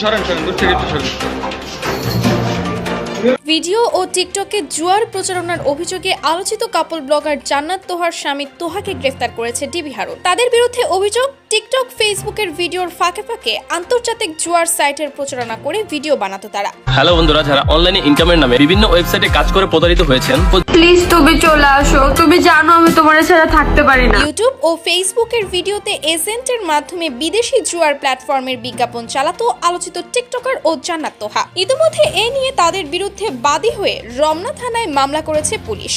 সরেন সরেন দূর থেকে একটু সরেন। ভিডিও ও টিকটকে জুয়ার প্রচারণার অভিযোগে আলোচিত কাপল ব্লগার জান্নাত তোহার স্বামী তোহাকে গ্রেফতার করেছে ডিবি হারুন। তাদের বিরুদ্ধে অভিযোগ, টিকটক ফেসবুকের ভিডিওর ফাঁকে ফাঁকে আন্তর্জাতিক জুয়ার সাইটের প্রচারণা করে ভিডিও বানাতো তারা। হ্যালো বন্ধুরা, যারা অনলাইনে ইনকামের নামে বিভিন্ন ওয়েবসাইটে কাজ করে প্রতারিত হয়েছেন, প্লিজ তুমি চলে আসো। তুমি জানো আমি তোমার ছাড়া থাকতে পারি না। ইউটিউব ও ফেসবুকের ভিডিওতে এজেন্টের মাধ্যমে বিদেশি জুয়ার প্ল্যাটফর্মের বিজ্ঞাপন চালাতো আলোচিত টিকটকার ও জান্নাত তোহা। ইতিমধ্যে এ নিয়ে তাদের বিরুদ্ধে বাদী হয়ে রমনা থানায় মামলা করেছে পুলিশ।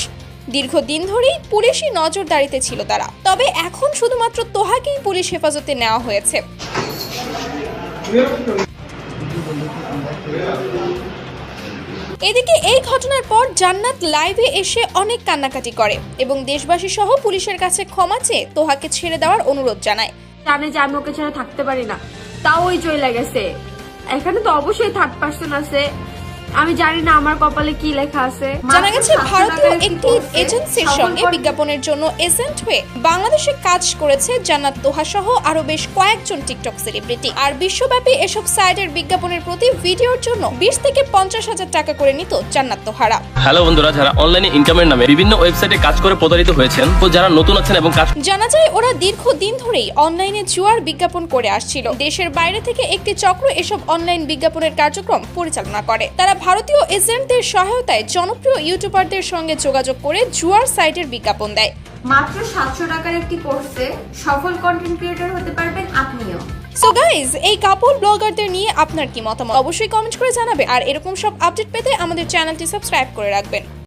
দীর্ঘদিন ধরেই পুলিশি নজরদারিতে ছিল তারা, তবে এখন শুধুমাত্র তোহাকেই পুলিশ হেফাজতে নেওয়া হয়েছে। এদিকে এই ঘটনার পর জান্নাত লাইভে এসে অনেক কান্নাকাটি করে এবং দেশবাসী সহ পুলিশের কাছে ক্ষমা চেয়ে তোহাকে ছেড়ে দেওয়ার অনুরোধ জানায়। জানে যে আমি ওকে ছাড়া থাকতে পারি না, তাও ওই চলে গেছে। এখানে তো অবশ্যই থার্ড পার্সন আছে, আমি জানি না আমার কপালে কি লেখা আছে। জানা গেছে ভারতীয় একটি এজেন্সির সঙ্গে বিজ্ঞাপনের জন্য এজেন্ট হয়ে বাংলাদেশে কাজ করেছে জান্নাত তোহা সহ আরো বেশ কয়েকজন টিকটক সেলিব্রিটি। আর বিশ্বব্যাপী এসব সাইটের বিজ্ঞাপনের প্রতি ভিডিওর জন্য 20 থেকে 50,000 টাকা করে নিত জান্নাত তোহারা। হ্যালো বন্ধুরা, যারা অনলাইনে ইনকামের নামে বিভিন্ন ওয়েবসাইটে কাজ করে প্রতারিত হয়েছেন, তো যারা নতুন আছেন এবং কাজ জানা যায় ওরা দীর্ঘদিন ধরেই অনলাইনে জুয়ার বিজ্ঞাপন করে আসছিল। দেশের বাইরে থেকে একটি চক্র এসব অনলাইন বিজ্ঞাপনের কার্যক্রম পরিচালনা করে। তারা ভারতীয় এজেন্টদের সহায়তায় জনপ্রিয় ইউটিউবারদের সঙ্গে যোগাযোগ করে জুয়ার সাইটের বিজ্ঞাপন দেয়। মাত্র 700 টাকার একটি কোর্সে সফল কন্টেন্ট ক্রিয়েটর হতে পারবেন আপনিও। সো গাইজ, এই কাপল ব্লগারদের নিয়ে আপনার কি মতামত অবশ্যই কমেন্ট করে জানাবেন। আর এরকম সব আপডেট পেতে আমাদের চ্যানেলটি সাবস্ক্রাইব করে রাখবেন।